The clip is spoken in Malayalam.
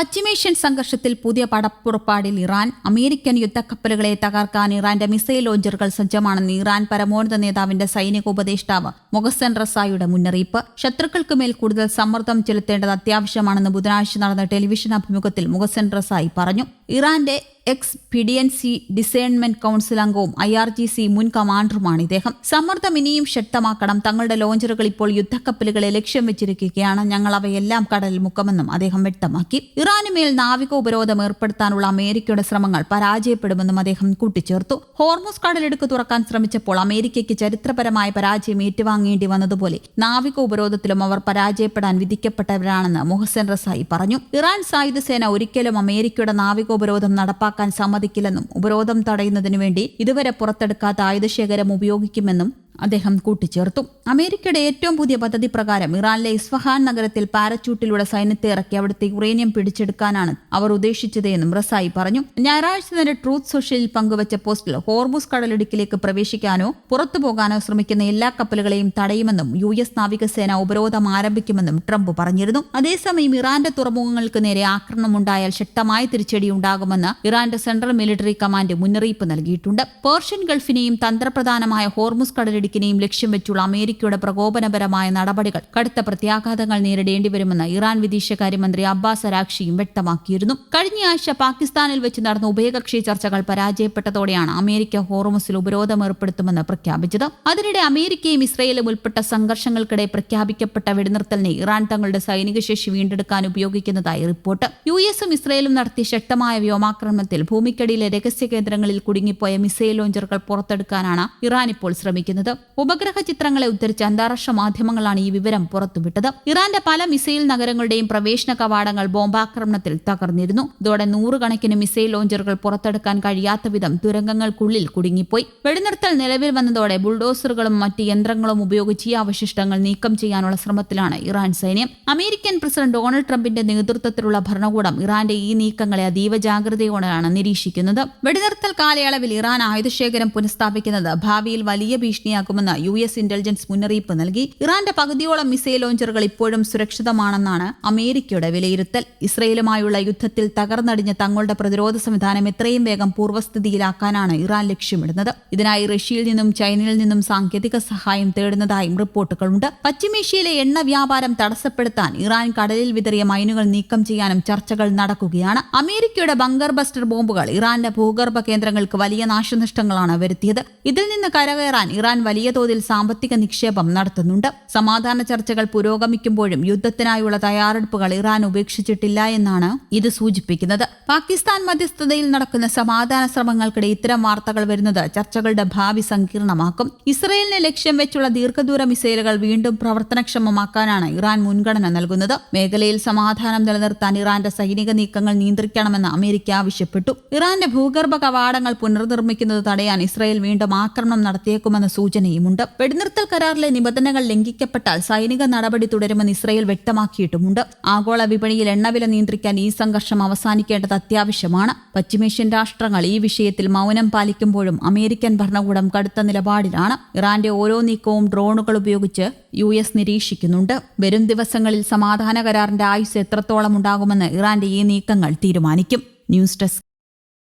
പശ്ചിമേഷ്യൻ സംഘർഷത്തിൽ പുതിയ പടപ്പുറപ്പാടിൽ ഇറാൻ. അമേരിക്കൻ യുദ്ധക്കപ്പലുകളെ തകർക്കാൻ ഇറാന്റെ മിസൈൽ ലോഞ്ചറുകൾ സജ്ജമാണെന്ന് ഇറാൻ പരമോന്നത നേതാവിന്റെ സൈനിക ഉപദേഷ്ടാവ് മൊഹസൻ റസായുടെ മുന്നറിയിപ്പ്. ശത്രുക്കൾക്കുമേൽ കൂടുതൽ സമ്മർദ്ദം ചെലുത്തേണ്ടത് അത്യാവശ്യമാണെന്ന് ബുധനാഴ്ച നടന്ന ടെലിവിഷൻ അഭിമുഖത്തിൽ മൊഹസൻ റസായി പറഞ്ഞു. ഇറാന്റെ എക്സ്പീഡിയൻസി ഡിസേൺമെന്റ് കൌൺസിൽ അംഗവും IRGC മുൻ കമാൻഡറുമാണ് ഇദ്ദേഹം. സമ്മർദ്ദം ഇനിയും ശക്തമാക്കണം. തങ്ങളുടെ ലോഞ്ചറുകൾ ഇപ്പോൾ യുദ്ധക്കപ്പലുകളെ ലക്ഷ്യം വെച്ചിരിക്കുകയാണ്. ഞങ്ങൾ അവയെല്ലാം കടലിൽ മുക്കുമെന്നും അദ്ദേഹം വ്യക്തമാക്കി. ഇറാനുമേൽ നാവിക ഉപരോധം ഏർപ്പെടുത്താനുള്ള അമേരിക്കയുടെ ശ്രമങ്ങൾ പരാജയപ്പെടുമെന്നും അദ്ദേഹം കൂട്ടിച്ചേർത്തു. ഹോർമുസ് കടലിടുക്ക് തുറക്കാൻ ശ്രമിച്ചപ്പോൾ അമേരിക്കയ്ക്ക് ചരിത്രപരമായ പരാജയം ഏറ്റുവാങ്ങേണ്ടി വന്നതുപോലെ നാവിക ഉപരോധത്തിലും അവർ പരാജയപ്പെടാൻ വിധിക്കപ്പെട്ടവരാണെന്ന് മൊഹസൻ റസായി പറഞ്ഞു. ഇറാൻ സായുധ സേന ഒരിക്കലും അമേരിക്കയുടെ നാവിക ഉപരോധം നടപ്പാക്കാൻ സമ്മതിക്കില്ലെന്നും ഉപരോധം തടയുന്നതിനു വേണ്ടി ഇതുവരെ പുറത്തെടുക്കാത്ത ആയുധശേഖരം ഉപയോഗിക്കുമെന്നും അദ്ദേഹം കൂട്ടിച്ചേർത്തു. അമേരിക്കയുടെ ഏറ്റവും പുതിയ പദ്ധതി പ്രകാരം ഇറാനിലെ ഇസ്ഫഹാൻ നഗരത്തിൽ പാരച്യൂട്ടിലൂടെ സൈന്യത്തെ ഇറക്കി അവിടുത്തെ യുറേനിയം പിടിച്ചെടുക്കാനാണ് അവർ ഉദ്ദേശിച്ചതെന്നും റസായി പറഞ്ഞു. ഞായറാഴ്ച തന്നെ ട്രൂത്ത് സോഷ്യലിൽ പങ്കുവച്ച പോസ്റ്റിൽ ഹോർമുസ് കടലിടുക്കിലേക്ക് പ്രവേശിക്കാനോ പുറത്തുപോകാനോ ശ്രമിക്കുന്ന എല്ലാ കപ്പലുകളെയും തടയുമെന്നും US നാവികസേന ഉപരോധം ആരംഭിക്കുമെന്നും ട്രംപ് പറഞ്ഞിരുന്നു. അതേസമയം ഇറാന്റെ തുറമുഖങ്ങൾക്ക് നേരെ ആക്രമണമുണ്ടായാൽ ശക്തമായ തിരിച്ചടി ഉണ്ടാകുമെന്ന് ഇറാന്റെ സെൻട്രൽ മിലിറ്ററി കമാൻഡ് മുന്നറിയിപ്പ് നൽകിയിട്ടുണ്ട്. പേർഷ്യൻ ഗൾഫിനെയും തന്ത്രപ്രധാനമായ ഹോർമുസ് കടലിടുക്കിനെയും ലക്ഷ്യം വെച്ചുള്ള അമേരിക്കയുടെ പ്രകോപനപരമായ നടപടികൾ കടുത്ത പ്രത്യാഘാതങ്ങൾ നേരിടേണ്ടി വരുമെന്ന് ഇറാൻ വിദേശകാര്യമന്ത്രി അബ്ബാസ് അരാക്ഷിയും വ്യക്തമാക്കിയിരുന്നു. കഴിഞ്ഞ ആഴ്ച പാകിസ്ഥാനിൽ വെച്ച് നടന്ന ഉഭയകക്ഷി ചർച്ചകൾ പരാജയപ്പെട്ടതോടെയാണ് അമേരിക്ക ഹോർമുസിൽ ഉപരോധം ഏർപ്പെടുത്തുമെന്ന് പ്രഖ്യാപിച്ചത്. അതിനിടെ അമേരിക്കയും ഇസ്രയേലും ഉൾപ്പെട്ട സംഘർഷങ്ങൾക്കിടെ പ്രഖ്യാപിക്കപ്പെട്ട വെടിനിർത്തലിനെ ഇറാൻ തങ്ങളുടെ സൈനിക ശേഷി വീണ്ടെടുക്കാൻ ഉപയോഗിക്കുന്നതായി റിപ്പോർട്ട്. US-ഉം ഇസ്രയേലും നടത്തിയ ശക്തമായ വ്യോമാക്രമണത്തിൽ ഭൂമിക്കടിയിലെ രഹസ്യ കേന്ദ്രങ്ങളിൽ കുടുങ്ങിപ്പോയ മിസൈൽ ലോഞ്ചറുകൾ പുറത്തെടുക്കാനാണ് ഇറാൻ ഇപ്പോൾ ശ്രമിക്കുന്നത്. ഉപഗ്രഹ ചിത്രങ്ങളെ ഉദ്ധരിച്ച് അന്താരാഷ്ട്ര മാധ്യമങ്ങളാണ് ഈ വിവരം പുറത്തുവിട്ടത്. ഇറാന്റെ പല മിസൈൽ നഗരങ്ങളുടെയും പ്രവേശന കവാടങ്ങൾ ബോംബാക്രമണത്തിൽ തകർന്നിരുന്നു. ഇതോടെ നൂറുകണക്കിന് മിസൈൽ ലോഞ്ചറുകൾ പുറത്തെടുക്കാൻ കഴിയാത്ത വിധം തുരങ്കങ്ങൾക്കുള്ളിൽ കുടുങ്ങിപ്പോയി. വെടിനിർത്തൽ നിലവിൽ വന്നതോടെ ബുൾഡോസറുകളും മറ്റ് യന്ത്രങ്ങളും ഉപയോഗിച്ച് ഈ അവശിഷ്ടങ്ങൾ നീക്കം ചെയ്യാനുള്ള ശ്രമത്തിലാണ് ഇറാൻ സൈന്യം. അമേരിക്കൻ പ്രസിഡന്റ് ഡൊണാൾഡ് ട്രംപിന്റെ നേതൃത്വത്തിലുള്ള ഭരണകൂടം ഇറാന്റെ ഈ നീക്കങ്ങളെ അതീവ ജാഗ്രതയോടെയാണ് നിരീക്ഷിക്കുന്നത്. വെടിനിർത്തൽ കാലയളവിൽ ഇറാൻ ആയുധശേഖരം പുനഃസ്ഥാപിക്കുന്നത് ഭാവിയിൽ വലിയ ഭീഷണിയാക്കുമെന്ന് US ഇന്റലിജൻസ് മുന്നറിയിപ്പ് നൽകി. ഇറാന്റെ പകുതിയോളം മിസൈൽ ലോഞ്ചറുകൾ ഇപ്പോഴും സുരക്ഷിതമാണെന്നാണ് അമേരിക്കയുടെ വിലയിരുത്തൽ. ഇസ്രയേലുമായുള്ള യുദ്ധത്തിൽ തകർന്നടിഞ്ഞ തങ്ങളുടെ പ്രതിരോധ സംവിധാനം എത്രയും വേഗം പൂർവ്വസ്ഥിതിയിലാക്കാനാണ് ഇറാൻ ലക്ഷ്യമിടുന്നത്. ഇതിനായി റഷ്യയിൽ നിന്നും ചൈനയിൽ നിന്നും സാങ്കേതിക സഹായം തേടുന്നതായും റിപ്പോർട്ടുകളുണ്ട്. പശ്ചിമേഷ്യയിലെ എണ്ണ വ്യാപാരം തടസ്സപ്പെടുത്താൻ ഇറാൻ കടലിൽ വിതറിയ മൈനുകൾ നീക്കം ചെയ്യാനും ചർച്ചകൾ നടക്കുകയാണ്. അമേരിക്കയുടെ ബങ്കർ ബസ്റ്റർ ബോംബുകൾ ഇറാന്റെ ഭൂഗർഭ കേന്ദ്രങ്ങൾക്ക് വലിയ നാശനഷ്ടങ്ങളാണ് വരുത്തിയത്. ഇതിൽ നിന്ന് കരകയറാൻ ഇറാൻ വലിയ തോതിൽ സാമ്പത്തിക നിക്ഷേപം നടത്തുന്നുണ്ട്. സമാധാന ചർച്ചകൾ പുരോഗമിക്കുമ്പോഴും യുദ്ധത്തിനായുള്ള തയ്യാറെടുപ്പുകൾ ഇറാൻ ഉപേക്ഷിച്ചിട്ടില്ല എന്നാണ് ഇത് സൂചിപ്പിക്കുന്നത്. പാകിസ്ഥാൻ മധ്യസ്ഥതയിൽ നടക്കുന്ന സമാധാന ശ്രമങ്ങൾക്കിടെ ഇത്തരം വാർത്തകൾ വരുന്നത് ചർച്ചകളുടെ ഭാവി സങ്കീർണമാക്കും. ഇസ്രയേലിനെ ലക്ഷ്യം വെച്ചുള്ള ദീർഘദൂര മിസൈലുകൾ വീണ്ടും പ്രവർത്തനക്ഷമമാക്കാനാണ് ഇറാൻ മുൻഗണന നൽകുന്നത്. മേഖലയിൽ സമാധാനം നിലനിർത്താൻ ഇറാന്റെ സൈനിക നീക്കങ്ങൾ നിയന്ത്രിക്കണമെന്ന് അമേരിക്ക ആവശ്യപ്പെട്ടു. ഇറാന്റെ ഭൂഗർഭ കവാടങ്ങൾ പുനർനിർമ്മിക്കുന്നത് തടയാൻ ഇസ്രയേൽ വീണ്ടും ആക്രമണം നടത്തിയേക്കുമെന്ന സൂചനയുമുണ്ട്. വെടിനിർത്തൽ കരാറിലെ നിബന്ധനകൾ ലംഘിക്കപ്പെട്ടാൽ സൈനിക നടപടി തുടരുമെന്ന് ഇസ്രയേൽ വ്യക്തമാക്കിയിട്ടുമുണ്ട്. ആഗോള വിപണിയിൽ എണ്ണവില നിയന്ത്രിക്കാൻ ഈ സംഘർഷം അവസാനിക്കേണ്ടത് അത്യാവശ്യമാണ്. പശ്ചിമേഷ്യൻ രാഷ്ട്രങ്ങൾ ഈ വിഷയത്തിൽ മൗനം പാലിക്കുമ്പോഴും അമേരിക്കൻ ഭരണകൂടം കടുത്ത നിലപാടിലാണ്. ഇറാന്റെ ഓരോ നീക്കവും ഡ്രോണുകൾ ഉപയോഗിച്ച് US നിരീക്ഷിക്കുന്നുണ്ട്. വരും ദിവസങ്ങളിൽ സമാധാന കരാറിന്റെ ആയുസ് എത്രത്തോളം ഉണ്ടാകുമെന്ന് ഇറാന്റെ ഈ നീക്കങ്ങൾ തീരുമാനിക്കും. News desk.